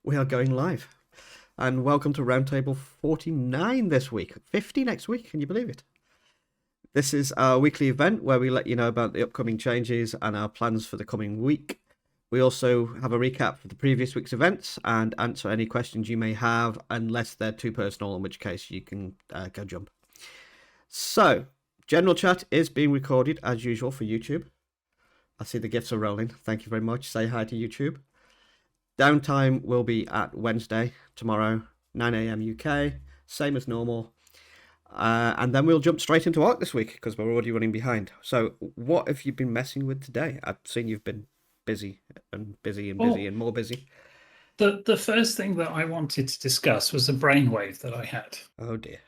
We are going live. And welcome to Roundtable 49 this week. 50 next week, can you believe it? This is our weekly event where we let you know about the upcoming changes and our plans for the coming week. We also have a recap of the previous week's events and answer any questions you may have, unless they're too personal, in which case you can go jump. So, general chat is being recorded as usual for YouTube. I see the gifts are rolling. Thank you very much. Say hi to YouTube. Downtime will be at Wednesday, tomorrow, 9 a.m. UK, same as normal. And then we'll jump straight into Arc this week because we're already running behind. So, what have you been messing with today? I've seen you've been busy and busy and busy and more busy. The first thing that I wanted to discuss was a brainwave that I had. Oh dear.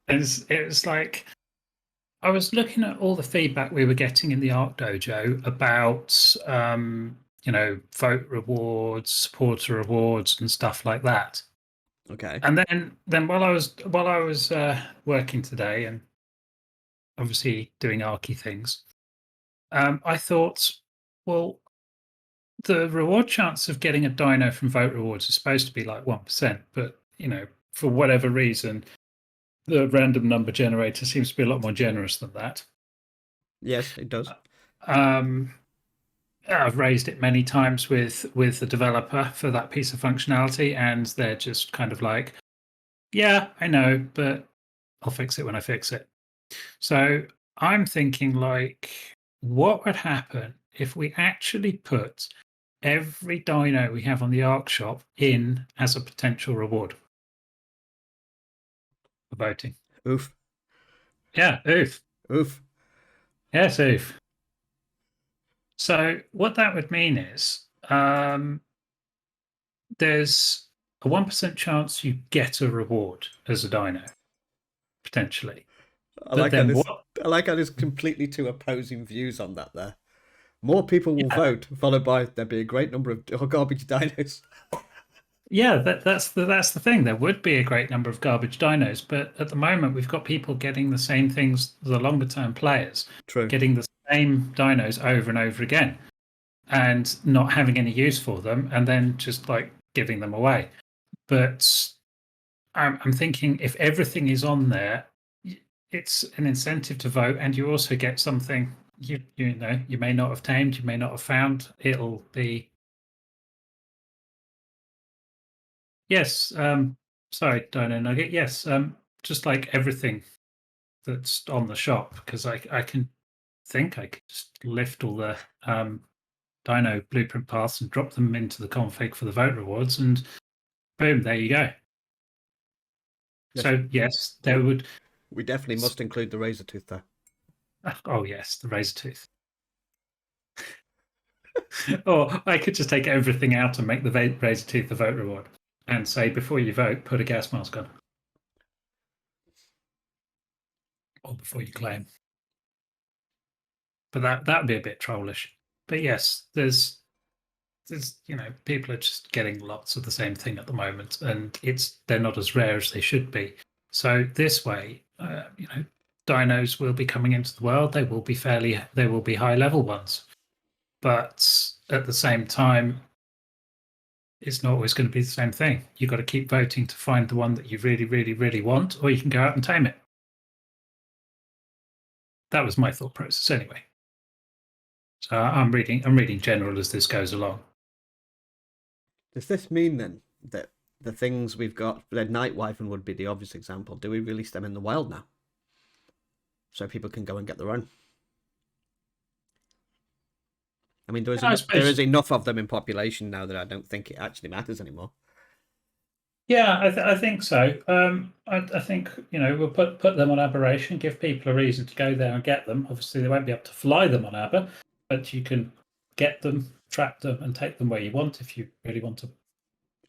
It was like I was looking at all the feedback we were getting in the Arc Dojo about vote rewards, supporter rewards, and stuff like that. Okay. And then while I was working today and obviously doing Arcy things, I thought, well, the reward chance of getting a dino from vote rewards is supposed to be like 1%, but for whatever reason, the random number generator seems to be a lot more generous than that. Yes, it does. I've raised it many times with the developer for that piece of functionality, and they're just kind of like, yeah, I know, but I'll fix it when I fix it. So I'm thinking, like, what would happen if we actually put every dino we have on the Arc shop in as a potential reward for voting? Oof. Yeah, oof. Oof. Yes, oof. So what that would mean is there's a 1% chance you get a reward as a dino, potentially. I But like how then this. what? I like how there's completely two opposing views on that. There, more people will vote, followed by there'll be a great number of garbage dinos. Yeah, that's the thing. There would be a great number of garbage dinos, but at the moment we've got people getting the same things, the longer term players, True. getting the same dinos over and over again and not having any use for them and then just like giving them away. But I'm thinking if everything is on there, it's an incentive to vote, and you also get something you may not have tamed, you may not have found. It'll be yes. Sorry, Dino Nugget. Yes, just like everything that's on the shop, because I can think I could just lift all the Dino blueprint paths and drop them into the config for the vote rewards, and boom, there you go. Yes. So yes, there would. We definitely must include the razor tooth there. Oh yes, the razor tooth. Or I could just take everything out and make the razor tooth the vote reward, and say before you vote, put a gas mask on, or before you claim. But that would be a bit trollish. But yes, there's people are just getting lots of the same thing at the moment, and they're not as rare as they should be. So this way, dinos will be coming into the world. They will be high level ones, but at the same time, it's not always going to be the same thing. You've got to keep voting to find the one that you really, really, really want, or you can go out and tame it. That was my thought process anyway. So I'm reading general as this goes along. Does this mean then that the things we've got, the Night Wyvern would be the obvious example, do we release them in the wild now? So people can go and get their own? I mean, there is enough of them in population now that I don't think it actually matters anymore. Yeah, I think so. I think we'll put them on Aberration, give people a reason to go there and get them. Obviously, they won't be able to fly them on Aber, but you can get them, trap them, and take them where you want if you really want to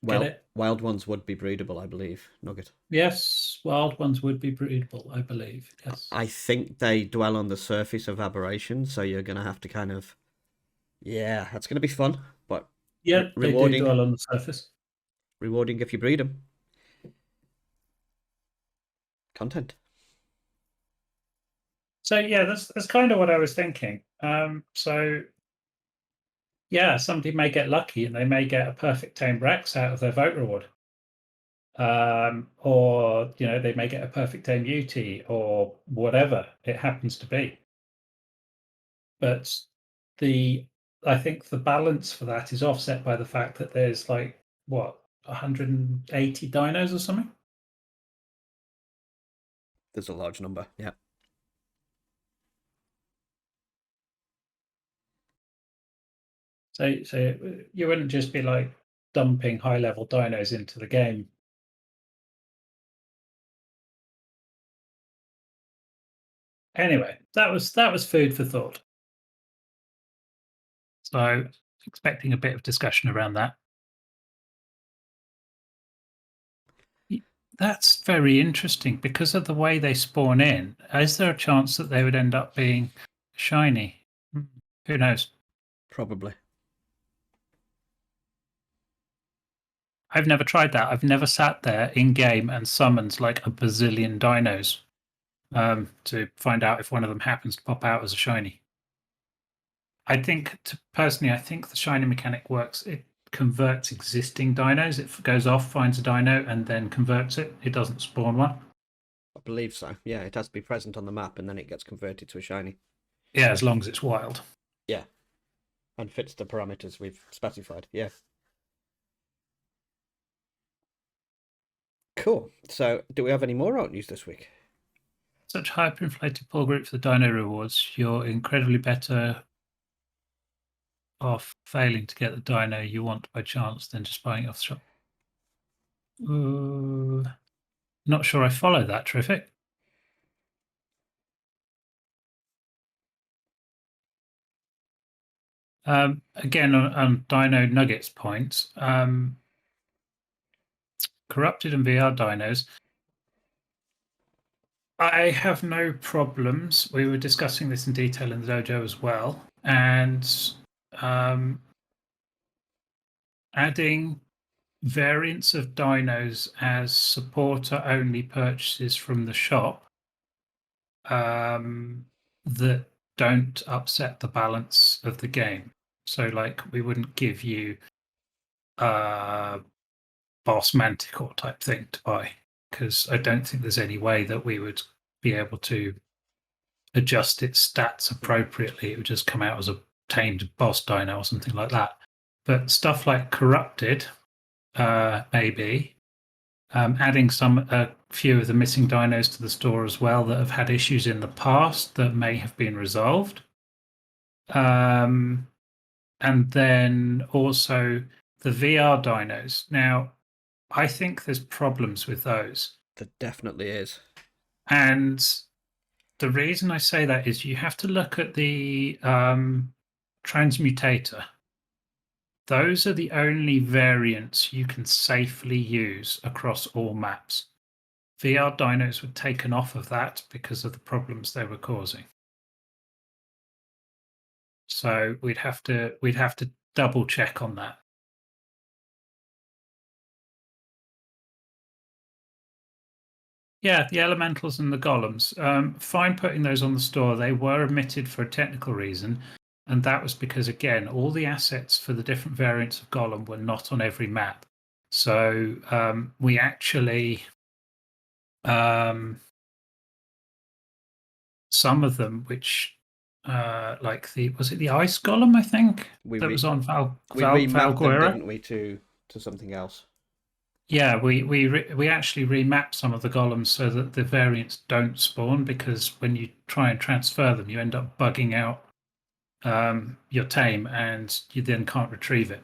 get it. Wild ones would be breedable, I believe. Nugget. Yes, wild ones would be breedable, I believe. Yes. I think they dwell on the surface of Aberration, so you're going to have to kind of. Yeah, that's going to be fun, but yeah, rewarding. They do dwell on the surface. Rewarding if you breed them. Content. So yeah, that's kind of what I was thinking. So Yeah, somebody may get lucky and they may get a perfect tame Rex out of their vote reward. Or they may get a perfect tame UT or whatever it happens to be. But I think the balance for that is offset by the fact that there's like what 180 dinos or something. There's a large number, yeah. So you wouldn't just be like dumping high level dinos into the game. Anyway, that was food for thought. So expecting a bit of discussion around that. That's very interesting because of the way they spawn in. Is there a chance that they would end up being shiny? Who knows? Probably. I've never tried that. I've never sat there in game and summoned like a bazillion dinos to find out if one of them happens to pop out as a shiny. I think, personally, I think the shiny mechanic works. It converts existing dinos. It goes off, finds a dino, and then converts it. It doesn't spawn one. I believe so. Yeah, it has to be present on the map and then it gets converted to a shiny. Yeah, as long as it's wild. Yeah. And fits the parameters we've specified. Yeah. Cool. So, do we have any more out news this week? Such hyperinflated pull group for the dino rewards. You're incredibly better off failing to get the dino you want by chance than just buying it off the shop. Not sure I follow that, Terrific. Again, on Dino Nuggets points, corrupted and VR dinos, I have no problems. We were discussing this in detail in the dojo as well, and adding variants of dinos as supporter-only purchases from the shop that don't upset the balance of the game. So, like, we wouldn't give you a boss manticore type thing to buy because I don't think there's any way that we would be able to adjust its stats appropriately. It would just come out as a tamed boss dino or something like that. But stuff like corrupted, maybe adding a few of the missing dinos to the store as well that have had issues in the past that may have been resolved. And then also the VR dinos. Now, I think there's problems with those. There definitely is. And the reason I say that is you have to look at the transmutator. Those are the only variants you can safely use across all maps. VR dinos were taken off of that because of the problems they were causing. So we'd have to double check on that. Yeah, the elementals and the golems. Fine putting those on the store. They were omitted for a technical reason, and that was because, again, all the assets for the different variants of golem were not on every map. So we actually, some of them, which like was it the ice golem? I think that was on we remapped them, Valguera. didn't we, to something else? Yeah, we actually remap some of the golems so that the variants don't spawn, because when you try and transfer them, you end up bugging out your tame, and you then can't retrieve it.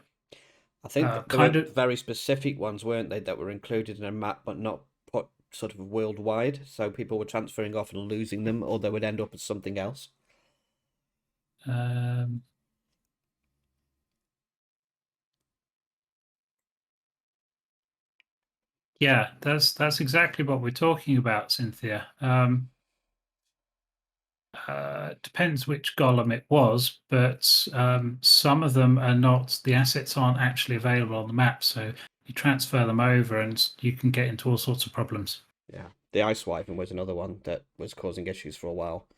I think there were very specific ones, weren't they, that were included in a map but not put sort of worldwide, so people were transferring off and losing them, or they would end up as something else. Yeah, that's exactly what we're talking about, Cynthia. Depends which golem it was, but some of them are not. The assets aren't actually available on the map, so you transfer them over, and you can get into all sorts of problems. Yeah, the ice wyvern was another one that was causing issues for a while.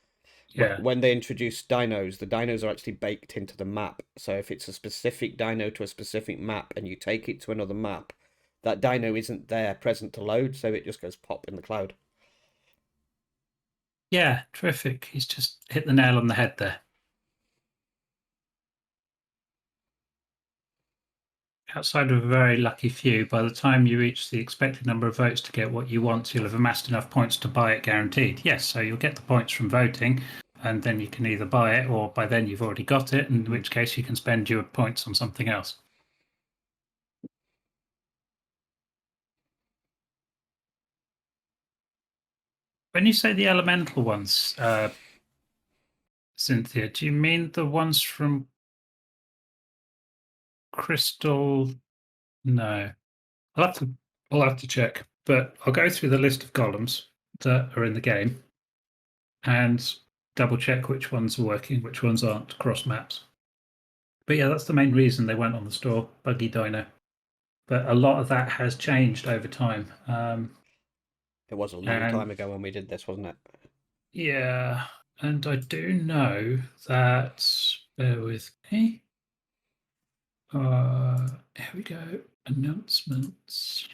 Yeah. When they introduce dinos, the dinos are actually baked into the map. So if it's a specific dino to a specific map and you take it to another map, that dino isn't there present to load, so it just goes pop in the cloud. Yeah, terrific. He's just hit the nail on the head there. Outside of a very lucky few, by the time you reach the expected number of votes to get what you want, you'll have amassed enough points to buy it guaranteed. Yes, so you'll get the points from voting, and then you can either buy it or by then you've already got it, in which case you can spend your points on something else. When you say the elemental ones, Cynthia, do you mean the ones from Crystal? No, I'll have to check. But I'll go through the list of golems that are in the game and double check which ones are working, which ones aren't across maps. But yeah, that's the main reason they went on the store, Buggy Dino. But a lot of that has changed over time. It was a long And time ago when we did this, wasn't it? yeah, and I do know that, bear with me. Here we go. Announcements.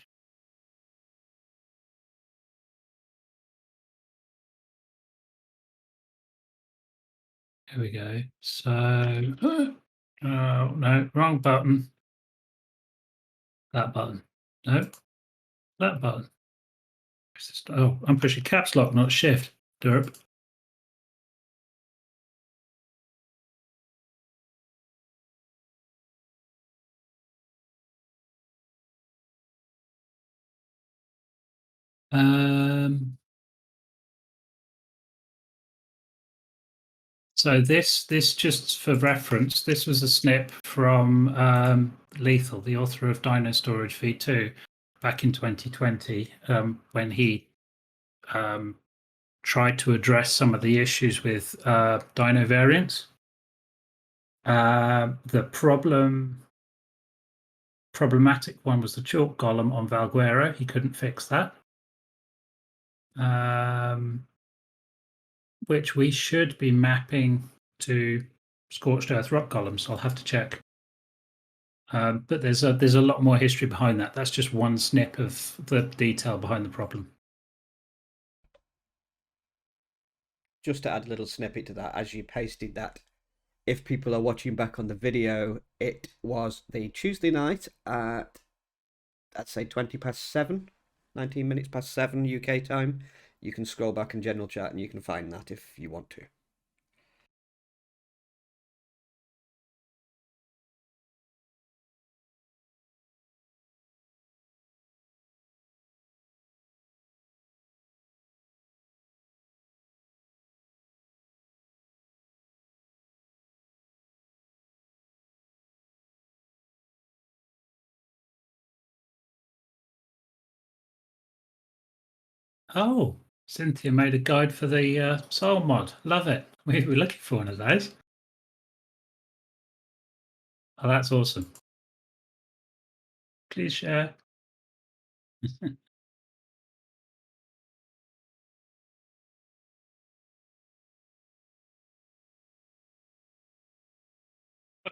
Here we go. So, oh no, wrong button. That button. No, that button. Oh, I'm pushing caps lock, not shift. Derp. So this just for reference, this was a snip from Lethal, the author of Dino Storage V2, back in 2020, when he tried to address some of the issues with dino variants. The problematic one was the chalk golem on Valguero. He couldn't fix that. Which we should be mapping to Scorched Earth rock golems. I'll have to check. But there's a lot more history behind that. That's just one snip of the detail behind the problem. Just to add a little snippet to that, as you pasted that, if people are watching back on the video, it was the Tuesday night at, I'd say 20 past 7, 19 minutes past 7 UK time. You can scroll back in general chat and you can find that if you want to. Oh, Cynthia made a guide for the soul mod. Love it. We're looking for one of those. Oh, that's awesome. Please share.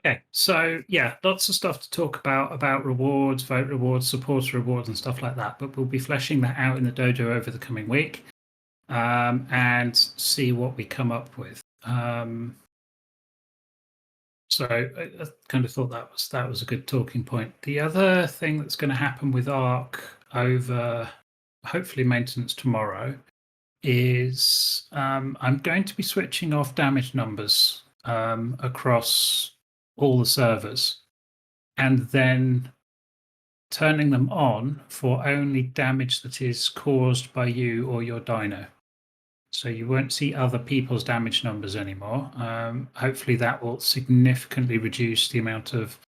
Okay, so yeah, lots of stuff to talk about rewards, vote rewards, supporter rewards, and stuff like that. But we'll be fleshing that out in the dojo over the coming week, and see what we come up with. So I kind of thought that was a good talking point. The other thing that's going to happen with Arc over hopefully maintenance tomorrow is I'm going to be switching off damage numbers across all the servers and then turning them on for only damage that is caused by you or your dino. So you won't see other people's damage numbers anymore. Hopefully that will significantly reduce the amount of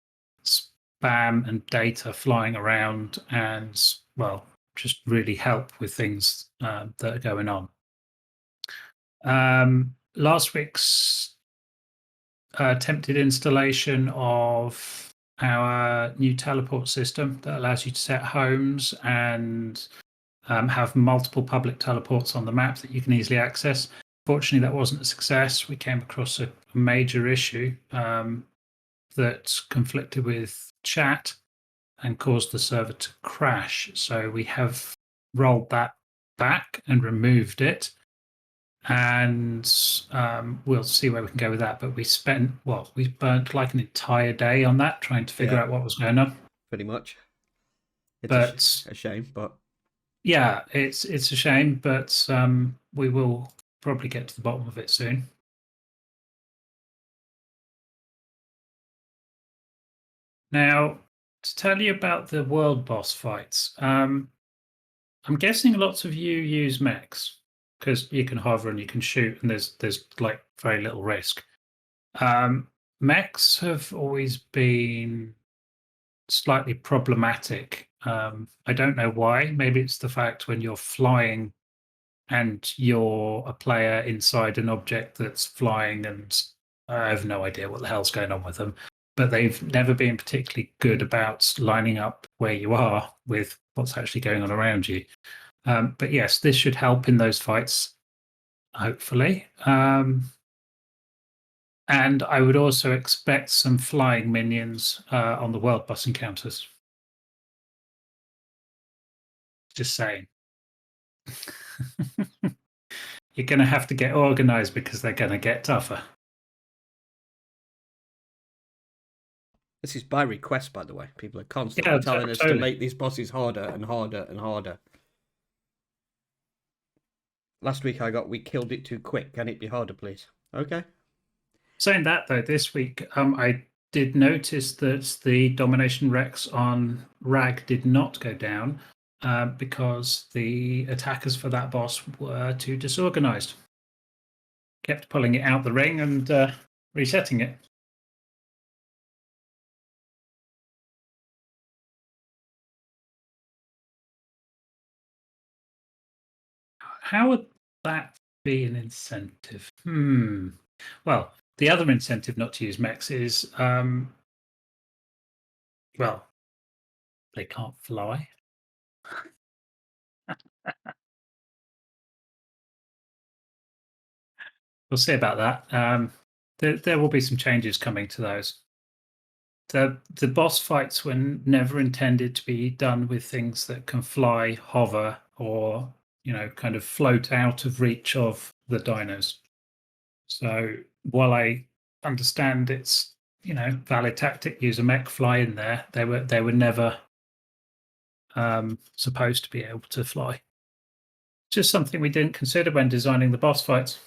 spam and data flying around and, well, just really help with things that are going on. Last week's attempted installation of our new teleport system that allows you to set homes and have multiple public teleports on the map that you can easily access. Fortunately, that wasn't a success. We came across a major issue that conflicted with chat and caused the server to crash. So we have rolled that back and removed it, and we'll see where we can go with that. But we burnt like an entire day on that trying to figure Yeah, out what was going on. pretty much. It's But a shame, but yeah, it's a shame, but we will probably get to the bottom of it soon. Now, to tell you about the world boss fights, I'm guessing lots of you use mechs because you can hover and you can shoot, and there's like very little risk. Mechs have always been slightly problematic. I don't know why. Maybe it's the fact when you're flying and you're a player inside an object that's flying, and I have no idea what the hell's going on with them. But they've never been particularly good about lining up where you are with what's actually going on around you. But yes, this should help in those fights, hopefully. And I would also expect some flying minions on the world boss encounters. Just saying. You're going to have to get organized because they're going to get tougher. this is by request, by the way. People are constantly Yeah, telling us to totally. make these bosses harder and harder and harder. Last week we killed it too quick. Can it be harder, please? Okay. Saying that though, this week I did notice that the domination Rex on Rag did not go down because the attackers for that boss were too disorganized. Kept pulling it out the ring and resetting it. How would that be an incentive? Well, the other incentive not to use mechs is, well, they can't fly. We'll see about that. There will be some changes coming to those. The boss fights were never intended to be done with things that can fly, hover, or kind of float out of reach of the dinos. So while I understand it's valid tactic, use a mech, fly in there, they were never supposed to be able to fly. Just something we didn't consider when designing the boss fights.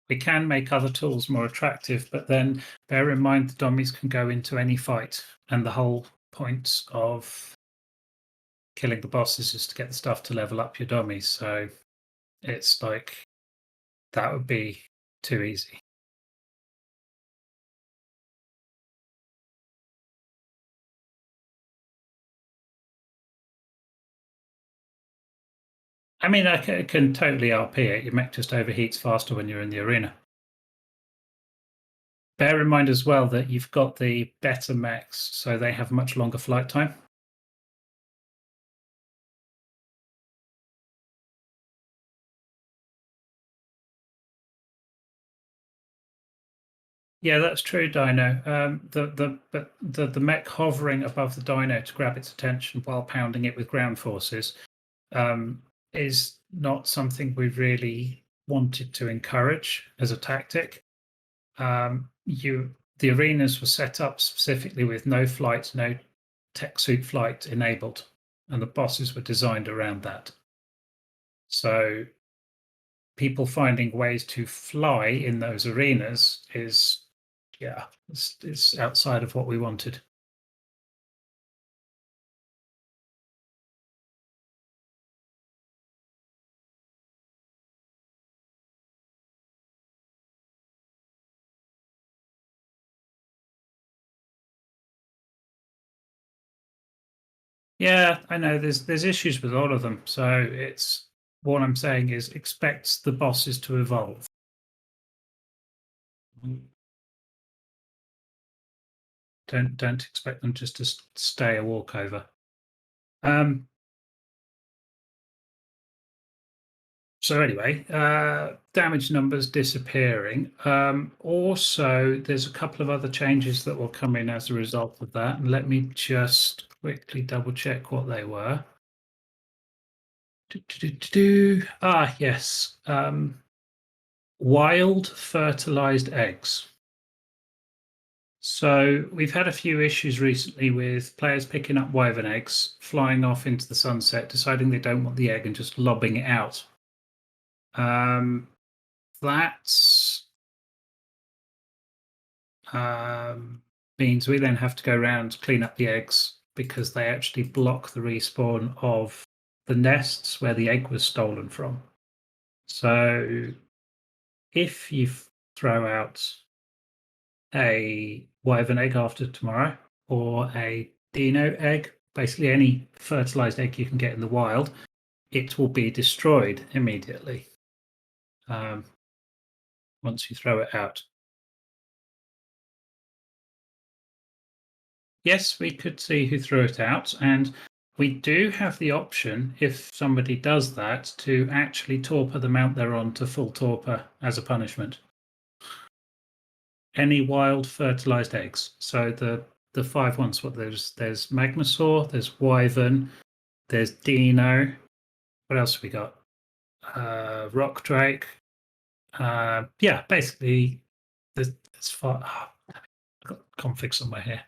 We can make other tools more attractive, but then bear in mind the dummies can go into any fight, and the whole point of killing the bosses is to get the stuff to level up your dummies. So it's like that would be too easy. I mean, I can totally RP it. Your mech just overheats faster when you're in the arena. Bear in mind as well that you've got the better mechs, so they have much longer flight time. Yeah, that's true, Dino. The mech hovering above the Dino to grab its attention while pounding it with ground forces is not something we really wanted to encourage as a tactic. The arenas were set up specifically with no flight, no tech suit flight enabled, and the bosses were designed around that. So people finding ways to fly in those arenas is it's outside of what we wanted. Yeah, I know there's issues with all of them, so what I'm saying is expect the bosses to evolve. Don't expect them just to stay a walkover. So anyway, damage numbers disappearing. Also, there's a couple of other changes that will come in as a result of that. And let me just quickly double check what they were. Yes. Wild fertilized eggs. So we've had a few issues recently with players picking up wyvern eggs, flying off into the sunset, deciding they don't want the egg and just lobbing it out. That's means we then have to go around, clean up the eggs, because they actually block the respawn of the nests where the egg was stolen from. So if you throw out a wyvern egg after tomorrow, or a dino egg, basically any fertilized egg you can get in the wild, it will be destroyed immediately once you throw it out. Yes, we could see who threw it out, and we do have the option, if somebody does that, to actually torpor the mount they're on to full torpor as a punishment. Any wild fertilized eggs. So the 5 ones, what there's Magnosaur, there's Wyvern, there's Dino. What else have we got? Rock Drake. Yeah, basically there's far. I've got configs somewhere here.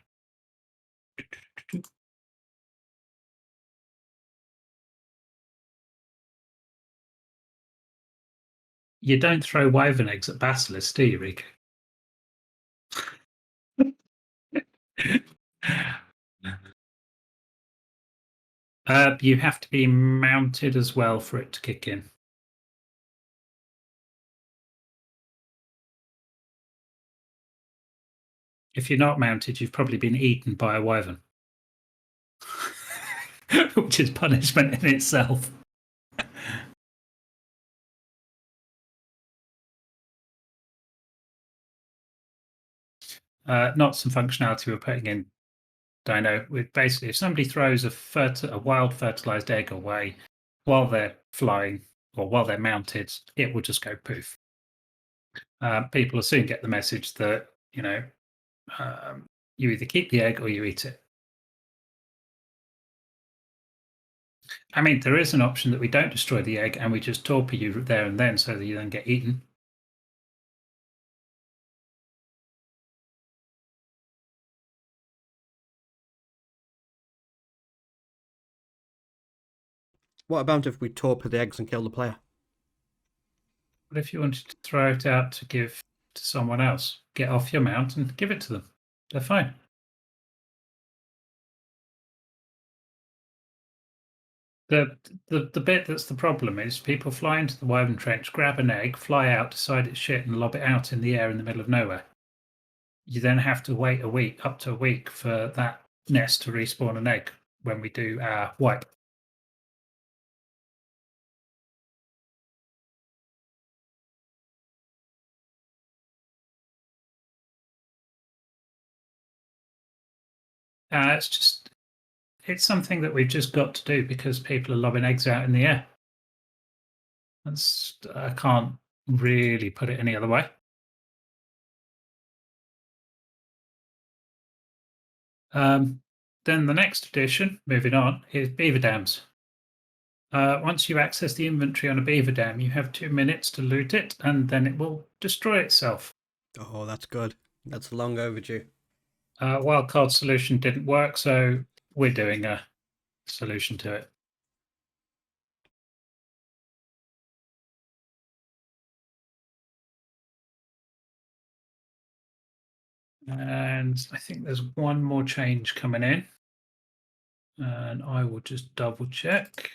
You don't throw wyvern eggs at basilisks, do you, Rico? You have to be mounted as well for it to kick in. If you're not mounted, you've probably been eaten by a wyvern, which is punishment in itself. Not some functionality we're putting in Dino. With basically, if somebody throws a wild fertilized egg away while they're flying or while they're mounted, it will just go poof. People will soon get the message that you either keep the egg or you eat it. I mean, there is an option that we don't destroy the egg and we just torpor you there and then so that you then get eaten. What about if we torpor the eggs and kill the player? What if you wanted to throw it out to give to someone else? Get off your mount and give it to them. They're fine. The bit that's the problem is people fly into the wyvern trench, grab an egg, fly out, decide it's shit, and lob it out in the air in the middle of nowhere. You then have to wait a week, up to a week, for that nest to respawn an egg when we do our wipe. It's something that we've just got to do because people are lobbing eggs out in the air. I can't really put it any other way. Then the next addition, moving on, is beaver dams. Once you access the inventory on a beaver dam, you have 2 minutes to loot it, and then it will destroy itself. Oh, that's good. That's long overdue. Wildcard solution didn't work, so we're doing a solution to it. And I think there's one more change coming in. And I will just double check.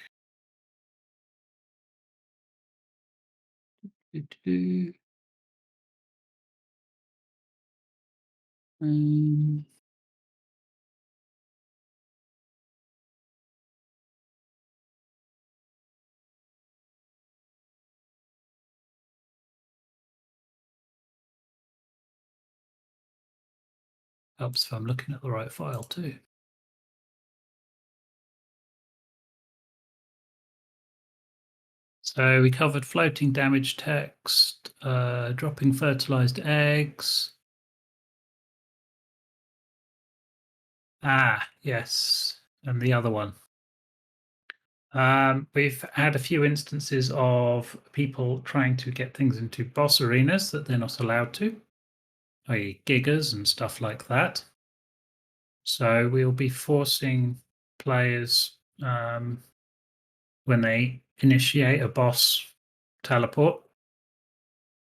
Helps if I'm looking at the right file too. So we covered floating damage text, dropping fertilized eggs. Yes, and the other one. We've had a few instances of people trying to get things into boss arenas that they're not allowed to, i.e. gigas and stuff like that. So we'll be forcing players when they initiate a boss teleport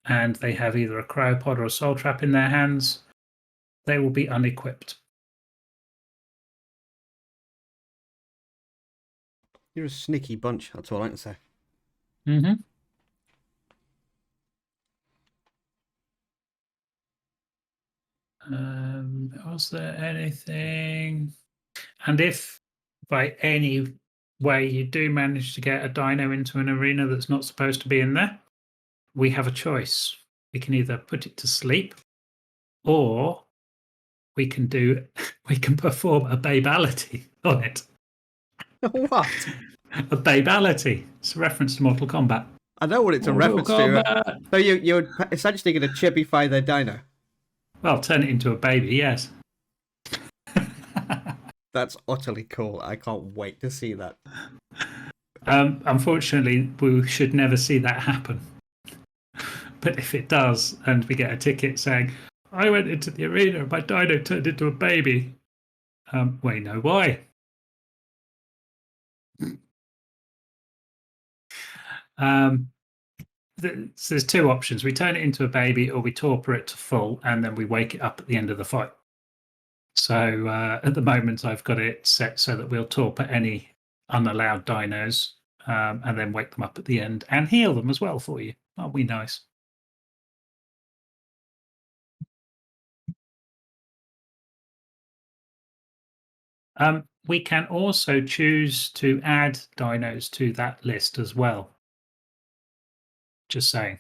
and they have either a cryopod or a soul trap in their hands, they will be unequipped. You're a sneaky bunch, that's all I can say. Mm-hmm. Was there anything? And if by any way you do manage to get a dino into an arena that's not supposed to be in there, we have a choice. We can either put it to sleep or we can perform a babality on it. What? A babality. It's a reference to Mortal Kombat. I know what it's a Mortal reference to. Kombat. So you're essentially going to chibify their dino. Well, turn it into a baby, yes. That's utterly cool. I can't wait to see that. Unfortunately, we should never see that happen. But if it does, and we get a ticket saying, I went into the arena and my dino turned into a baby, we know why. There's two options. We turn it into a baby or we torpor it to full and then we wake it up at the end of the fight. So at the moment, I've got it set so that we'll torpor any unallowed dinos and then wake them up at the end and heal them as well for you. Aren't we nice? We can also choose to add dinos to that list as well. Just saying.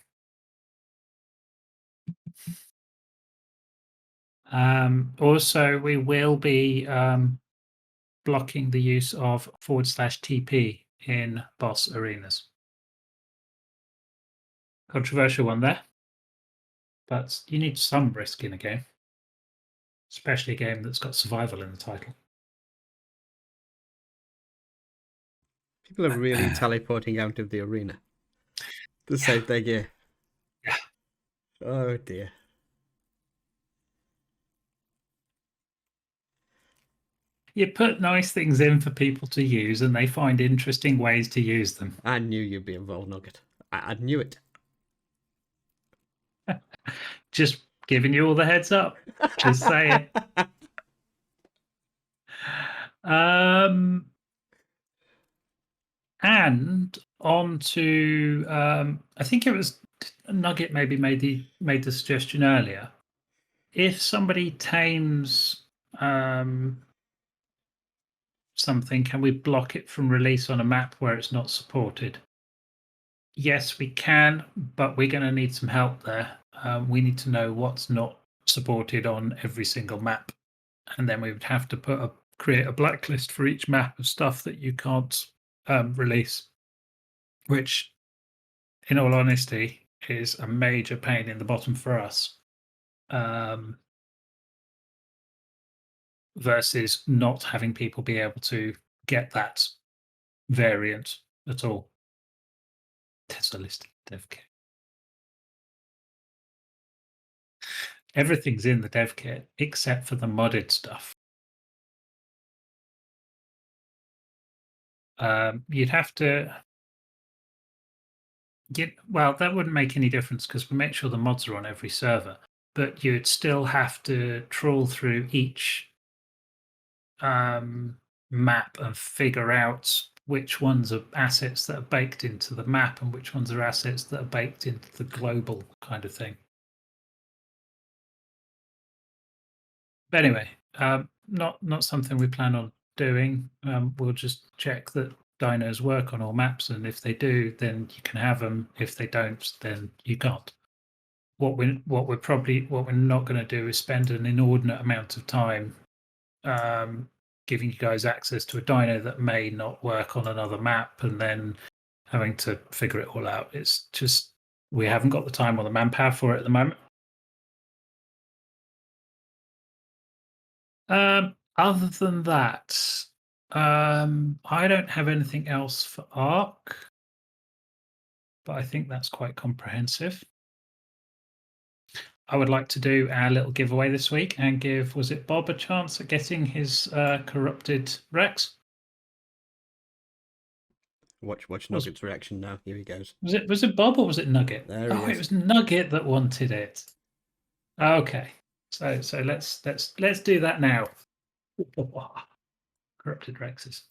Also, we will be blocking the use of /TP in boss arenas. Controversial one there, but you need some risk in a game, especially a game that's got survival in the title. People are really teleporting out of the arena to save their gear. Yeah. Oh dear. You put nice things in for people to use and they find interesting ways to use them. I knew you'd be involved, Nugget. I knew it. Just giving you all the heads up. Just saying. And on to I think it was Nugget maybe made the suggestion earlier. If somebody tames something, can we block it from release on a map where it's not supported? Yes, we can, but we're going to need some help there. We need to know what's not supported on every single map, and then we would have to create a blacklist for each map of stuff that you can't release, which, in all honesty, is a major pain in the bottom for us. Versus not having people be able to get that variant at all. There's a list in the dev kit. Everything's in the dev kit except for the modded stuff. You'd have to well, that wouldn't make any difference because we make sure the mods are on every server, but you'd still have to trawl through each map and figure out which ones are assets that are baked into the map and which ones are assets that are baked into the global kind of thing. But anyway, not something we plan on doing. We'll just check that dinos work on all maps, and if they do, then you can have them. If they don't, then you can't. what we're not going to do is spend an inordinate amount of time giving you guys access to a dino that may not work on another map, and then having to figure it all out. It's just we haven't got the time or the manpower for it at the moment. Other than that, I don't have anything else for Arc, but I think that's quite comprehensive. I would like to do our little giveaway this week and give, was it Bob, a chance at getting his corrupted Rex? Watch Nugget's reaction now. Here he goes. Was it Bob or was it Nugget? There he Oh, is. it was Nugget that wanted it. Okay, so let's do that now. Corrupted Rexes.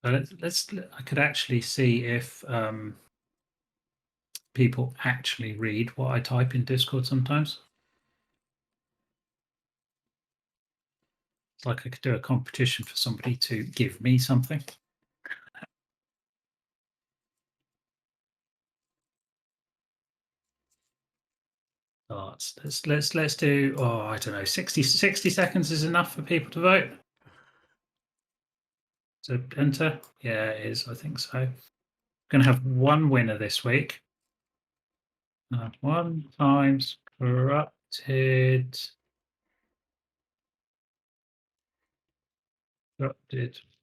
So let's. I could actually see if people actually read what I type in Discord sometimes. It's like I could do a competition for somebody to give me something. Oh, let's do. Oh, I don't know. 60 seconds is enough for people to vote. To enter. Yeah, it is. I think so. I'm going to have one winner this week. 1 times corrupted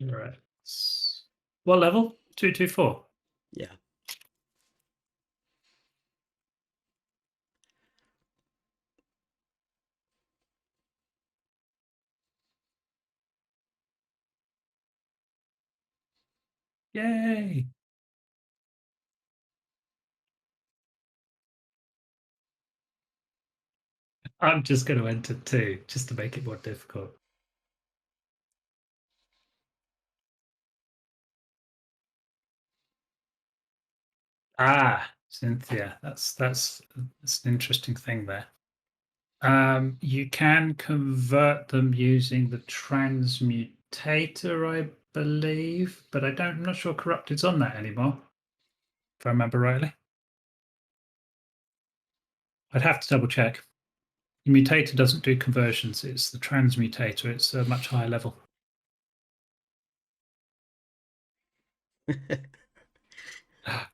Rex. What level? 224. Yeah. Yay! I'm just going to enter 2 just to make it more difficult. Ah, Cynthia, that's an interesting thing there. You can convert them using the transmutator, I believe, but I'm not sure Corrupted's on that anymore, if I remember rightly. I'd have to double check. The mutator doesn't do conversions, it's the transmutator, it's a much higher level.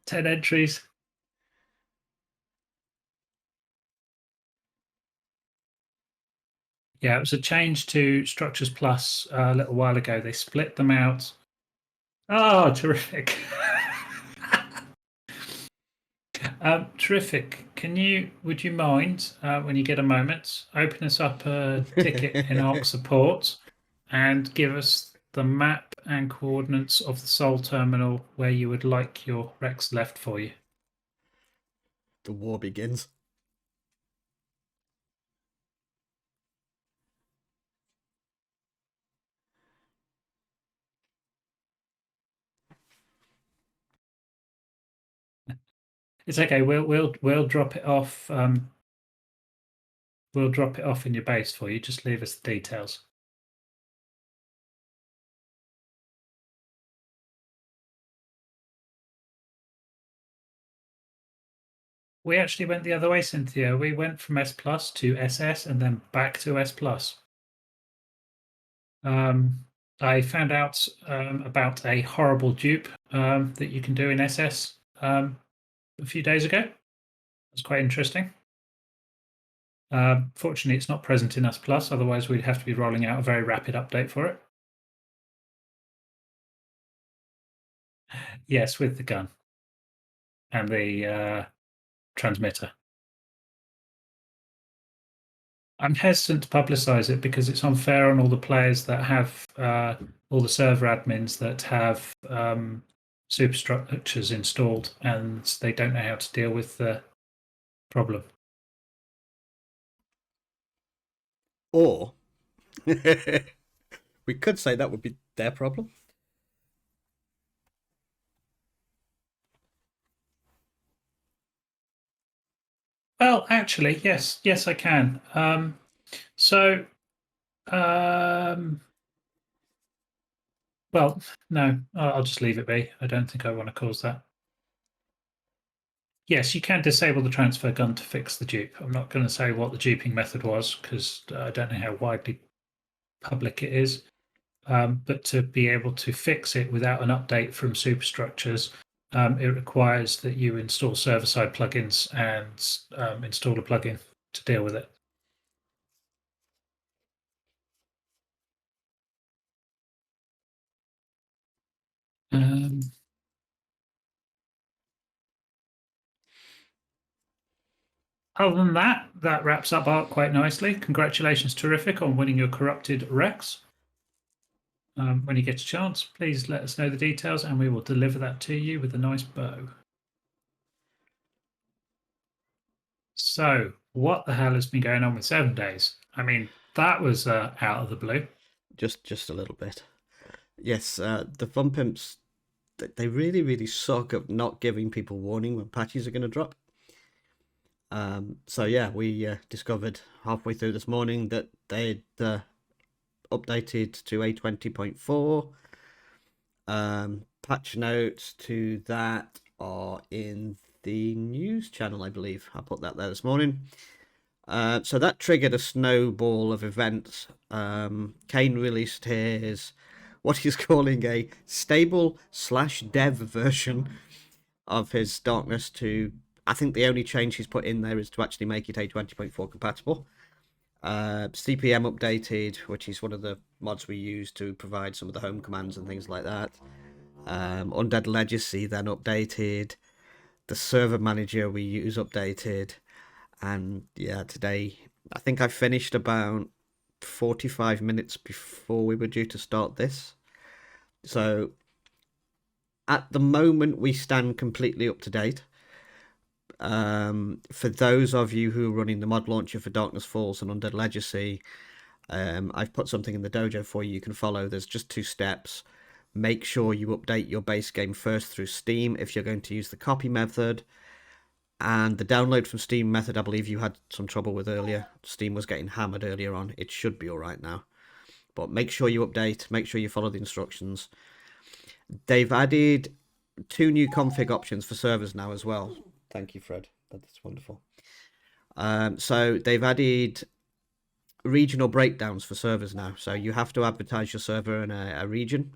10 entries. Yeah, it was a change to Structures Plus a little while ago. They split them out. Oh, terrific. Terrific. Would you mind, when you get a moment, open us up a ticket in ARC support and give us the map and coordinates of the Sol terminal where you would like your Rex left for you? The war begins. It's okay. We'll drop it off. We'll drop it off in your base for you. Just leave us the details. We actually went the other way, Cynthia. We went from S plus to SS and then back to S plus. I found out about a horrible dupe that you can do in SS a few days ago. It's quite interesting. Fortunately, it's not present in S plus. Otherwise, we'd have to be rolling out a very rapid update for it. Yes, with the gun and the transmitter. I'm hesitant to publicize it because it's unfair on all the players that have all the server admins that have superstructures installed and they don't know how to deal with the problem. Or we could say that would be their problem. Well, actually, yes, I can. So Um, well, no, I'll just leave it be. I don't think I want to cause that. Yes, you can disable the transfer gun to fix the dupe. I'm not going to say what the duping method was because I don't know how widely public it is. But to be able to fix it without an update from superstructures, it requires that you install server-side plugins and install a plugin to deal with it. Um, Other than that, that wraps up Art quite nicely. Congratulations, terrific, on winning your corrupted Rex. When you get a chance, please let us know the details and we will deliver that to you with a nice bow. So, what the hell has been going on with 7 days? I mean, that was out of the blue. Just a little bit. Yes, the Fun Pimps, they really, really suck at not giving people warning when patches are going to drop. So yeah, we discovered halfway through this morning that they'd updated to A20.4. Patch notes to that are in the news channel, I believe. I put that there this morning. So that triggered a snowball of events. Kane released his what he's calling a stable/dev version of his Darkness to. I think the only change he's put in there is to actually make it A20.4 compatible. CPM updated, which is one of the mods we use to provide some of the home commands and things like that. Undead Legacy then updated. The server manager we use updated. And yeah, today I think I finished about 45 minutes before we were due to start this. So at the moment, we stand completely up to date. For those of you who are running the mod launcher for Darkness Falls and Undead Legacy, I've put something in the dojo for you. You can follow. There's just 2 steps. Make sure you update your base game first through Steam if you're going to use the copy method. And the download from Steam method, I believe you had some trouble with earlier. Steam was getting hammered earlier on. It should be all right now. But make sure you update. Make sure you follow the instructions. They've added 2 new config options for servers now as well. Thank you, Fred. That's wonderful. So they've added regional breakdowns for servers now. So you have to advertise your server in a region.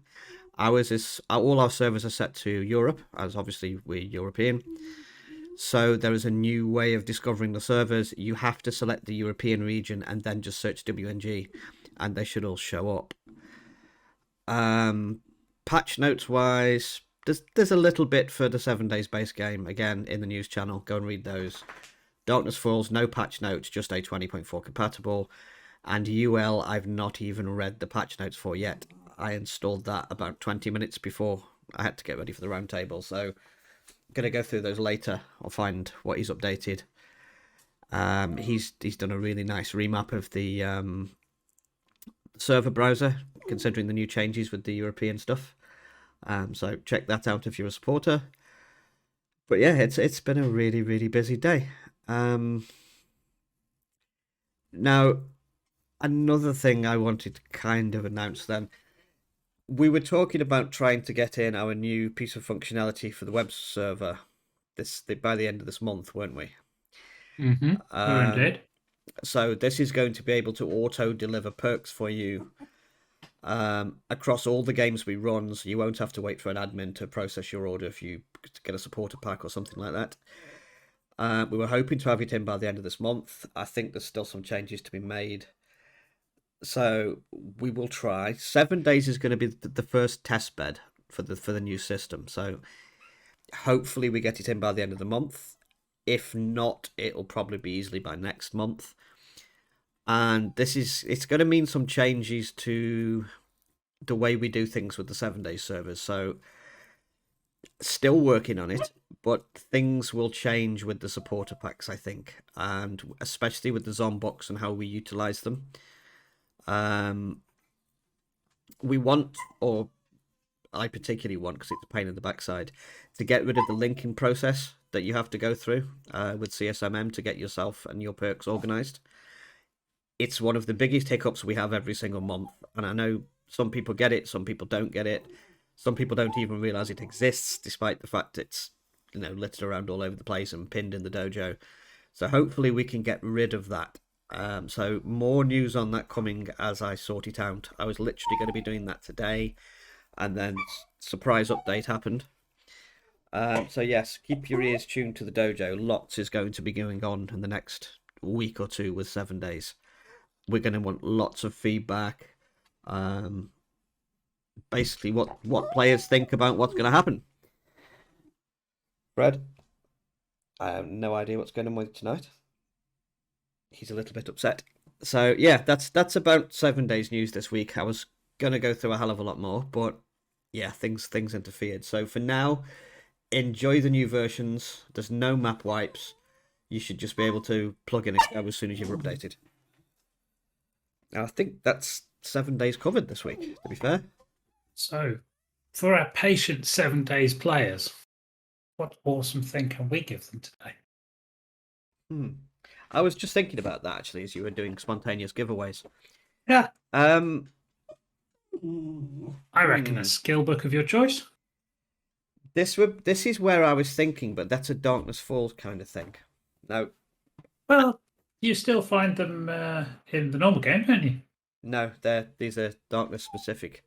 Ours is all our servers are set to Europe, as obviously we're European. So there is a new way of discovering the servers. You have to select the European region and then just search WNG, and they should all show up. Patch notes wise, there's a little bit for the 7 days base game again in the news channel. Go and read those. Darkness Falls, no patch notes, just A20.4 compatible. And UL, I've not even read the patch notes for yet. I installed that about 20 minutes before I had to get ready for the roundtable, so I'm going to go through those later. I'll find what he's updated. He's done a really nice remap of the server browser, considering the new changes with the European stuff. So check that out if you're a supporter. But yeah, it's been a really, really busy day. Now, another thing I wanted to kind of announce then. We were talking about trying to get in our new piece of functionality for the web server by the end of this month, weren't we? Mm-hmm. We're indeed. So this is going to be able to auto deliver perks for you across all the games we run, so you won't have to wait for an admin to process your order if you get a supporter pack or something like that. We were hoping to have it in by the end of this month. I think there's still some changes to be made. So we will try. 7 days is going to be the first test bed for the new system. So hopefully we get it in by the end of the month. If not, it'll probably be easily by next month. And it's going to mean some changes to the way we do things with the 7 day servers. So still working on it, but things will change with the supporter packs, I think, and especially with the Zombox and how we utilize them. We want, or I particularly want, because it's a pain in the backside, to get rid of the linking process that you have to go through with CSMM to get yourself and your perks organized. it's one of the biggest hiccups we have every single month. And I know some people get it, some people don't get it. Some people don't even realize it exists, despite the fact it's, littered around all over the place and pinned in the dojo. So hopefully we can get rid of that. So more news on that coming as I sort it out. I was literally going to be doing that today, and then surprise update happened. So yes, keep your ears tuned to the dojo. Lots is going to be going on in the next week or two with 7 days. We're going to want lots of feedback. Basically, what players think about what's going to happen. Fred, I have no idea what's going on with tonight. He's a little bit upset. So yeah, that's about 7 days news this week. I was gonna go through a hell of a lot more, but yeah, things interfered. So for now, enjoy the new versions. There's no map wipes. You should just be able to plug in and go as soon as you're updated. Now, I think that's 7 days covered this week, to be fair. So, for our patient 7 days players, what awesome thing can we give them today? I was just thinking about that actually as you were doing spontaneous giveaways. Yeah. I reckon a skill book of your choice. This is where I was thinking, but that's a Darkness Falls kind of thing. No. Well, you still find them in the normal game, don't you? No, these are Darkness specific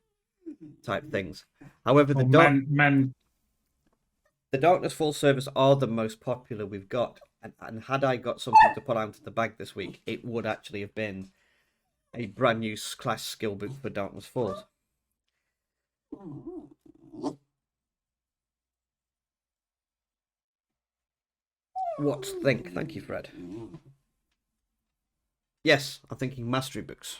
type things. However, the Darkness Falls servers are the most popular we've got, and had I got something to put out of the bag this week, it would actually have been a brand new class skill book for Darkness Falls. What think? Thank you, Fred. Yes, I'm thinking mastery books.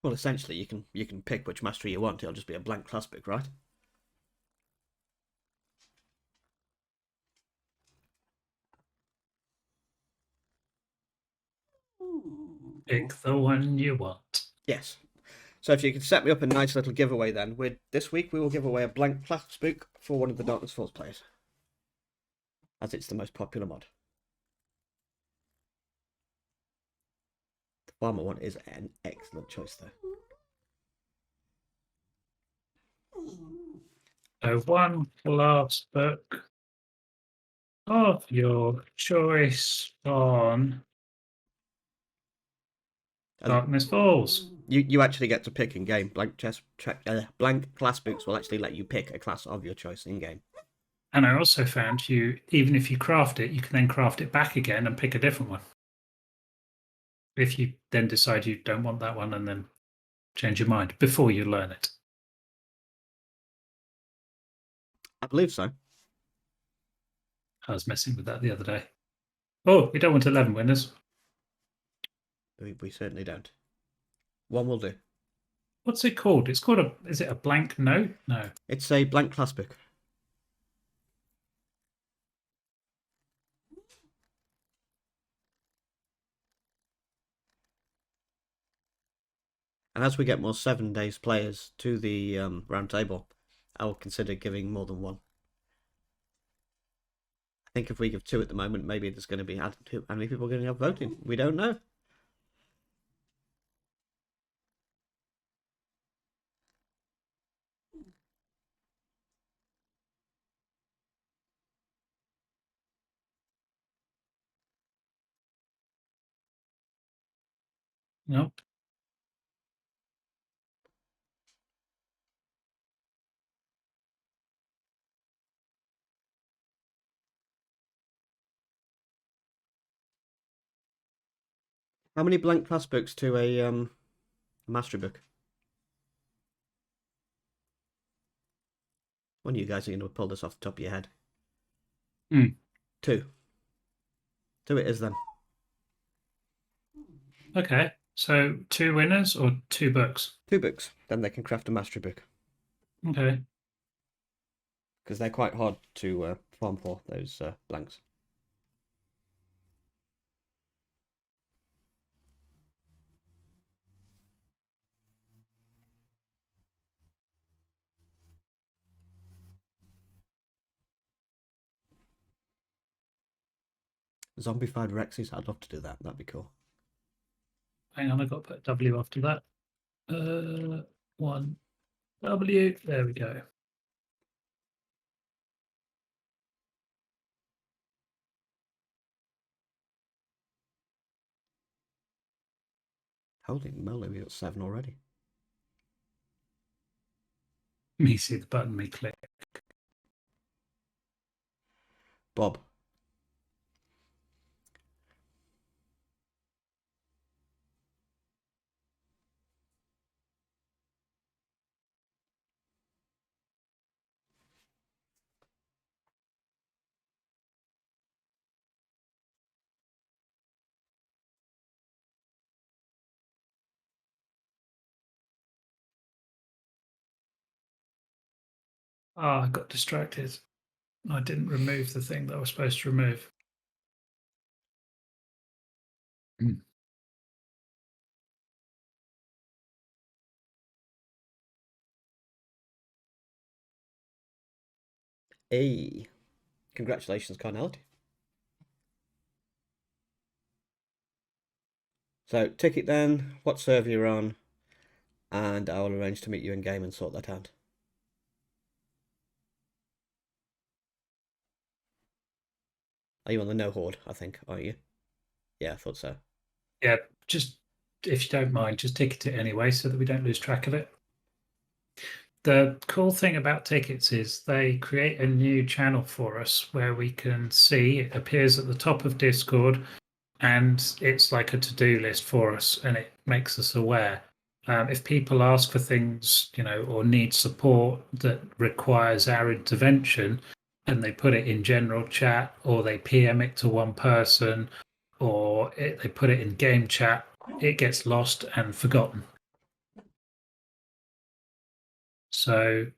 Well, essentially, you can pick which mastery you want. It'll just be a blank class book, right? Pick the one you want. Yes. So if you could set me up a nice little giveaway, then this week we will give away a blank class book for one of the Darkness Falls players, as it's the most popular mod. The farmer one is an excellent choice, though. So one class book of your choice on Darkness Falls. You actually get to pick in game. Blank class books will actually let you pick a class of your choice in game. And I also found even if you craft it, you can then craft it back again and pick a different one. If you then decide you don't want that one and then change your mind before you learn it. I believe so. I was messing with that the other day. Oh, we don't want 11 winners. We certainly don't. One will do. What's it called? It's called is it a blank note? No. It's a blank class book. And as we get more 7 days players to the Roundtable, I will consider giving more than one. I think if we give 2 at the moment, maybe there's going to be how many people are going to have voting. We don't know. Nope. How many blank class books to a mastery book? One of you guys are going to pull this off the top of your head. 2. 2 it is then. Okay. So 2 winners or 2 books? 2 books. Then they can craft a mastery book. Okay. Because they're quite hard to farm for, those blanks. Zombified Rexes. I'd love to do that. That'd be cool. Hang on, I've got to put W after that. 1W. There we go. Holy moly, we got 7 already. Me see the button, me click. Bob. I got distracted. I didn't remove the thing that I was supposed to remove. Hey. Congratulations, Carnality. So, ticket then, what server you're on, and I will arrange to meet you in game and sort that out. Are you on the no horde, I think, aren't you? Yeah, I thought so. Yeah, just if you don't mind, just ticket it anyway so that we don't lose track of it. The cool thing about tickets is they create a new channel for us where we can see it appears at the top of Discord, and it's like a to-do list for us, and it makes us aware. If people ask for things, or need support that requires our intervention, and they put it in general chat, or they PM it to one person, or they put it in game chat, it gets lost and forgotten. So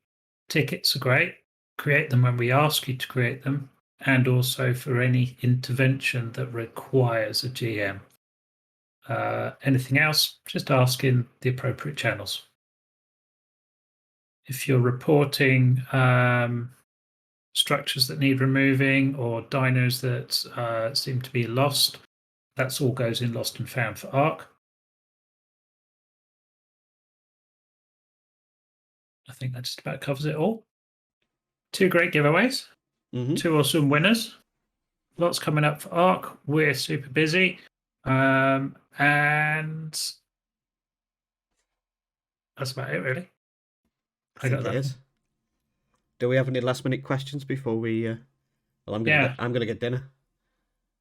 tickets are great. Create them when we ask you to create them, and also for any intervention that requires a GM. Anything else, just ask in the appropriate channels. If you're reporting structures that need removing or dinos that seem to be lost, that's all goes in lost and found for ARC. I think that just about covers it all. 2 great giveaways, 2 awesome winners. Lots coming up for ARC. We're super busy. And that's about it, really. I think it is. Do we have any last minute questions before we? Well, I'm gonna get dinner.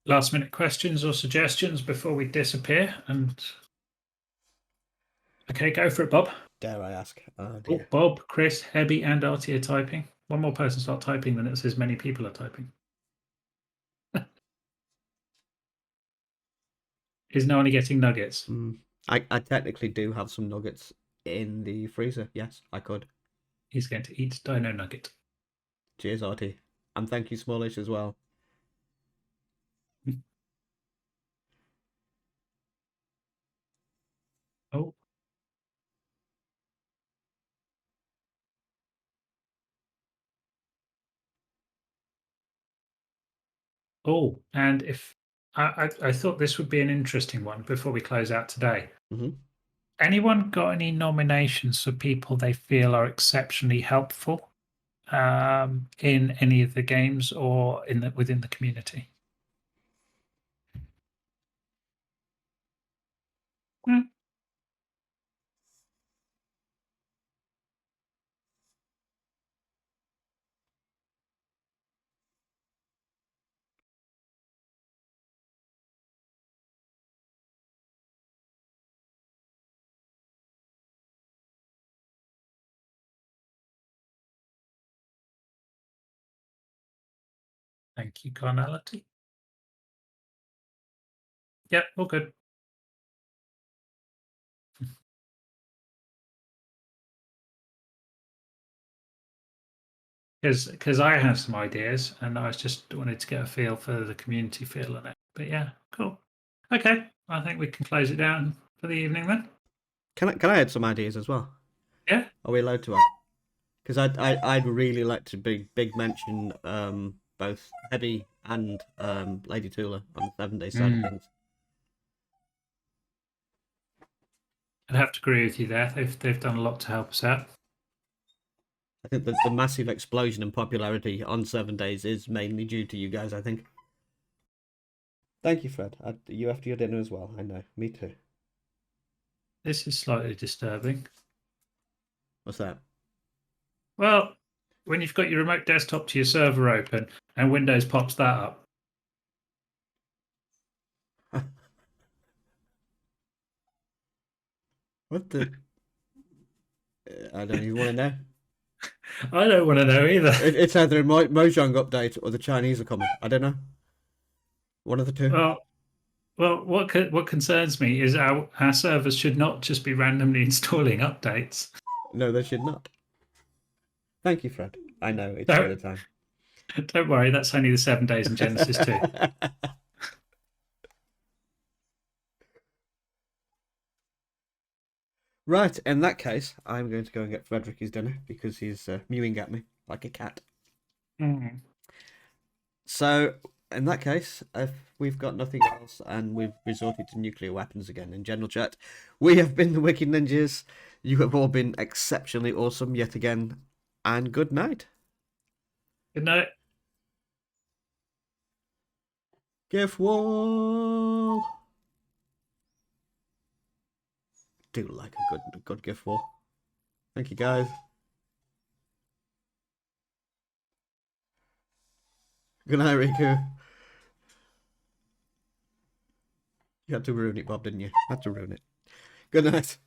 Last minute questions or suggestions before we disappear, and okay, go for it, Bob. Dare I ask? Oh, dear. Bob, Chris, Hebby, and Artie are typing. One more person start typing, then it says many people are typing. Is no one getting nuggets? I technically do have some nuggets in the freezer. Yes, I could. He's going to eat Dino Nugget. Cheers, Artie. And thank you, Smallish, as well. Oh. Oh, and if I thought this would be an interesting one before we close out today. Anyone got any nominations for people they feel are exceptionally helpful in any of the games or within the community? Thank you, Carnality. Yep, all good. Because I have some ideas, and I just wanted to get a feel for the community feel on it. But yeah, cool. Okay, I think we can close it down for the evening then. Can I add some ideas as well? Yeah. Are we allowed to add? Because I'd really like to big mention both Hebby and Lady Tula on the 7 day side of things. I'd have to agree with you there. They've done a lot to help us out. I think that the massive explosion in popularity on 7 days is mainly due to you guys, I think. Thank you, Fred. You after your dinner as well. I know. Me too. This is slightly disturbing. What's that? Well, when you've got your remote desktop to your server open and Windows pops that up. What the? I don't even want to know. I don't want to know either. It's either a Mojang update or the Chinese are coming. I don't know. One of the two. Well, what concerns me is our servers should not just be randomly installing updates. No, they should not. Thank you, Fred. I know it's Don't, dinner time. don't worry, that's only the 7 days in Genesis 2. Right, in that case, I'm going to go and get Frederick his dinner because he's mewing at me like a cat. Mm. So, in that case, if we've got nothing else and we've resorted to nuclear weapons again in general chat, we have been the Wicked Ninjas. You have all been exceptionally awesome yet again, and good night. Good night. Gift wall. Do like a good gift wall. Thank you, guys. Good night, Riku. You had to ruin it, Bob, didn't you? Had to ruin it. Good night.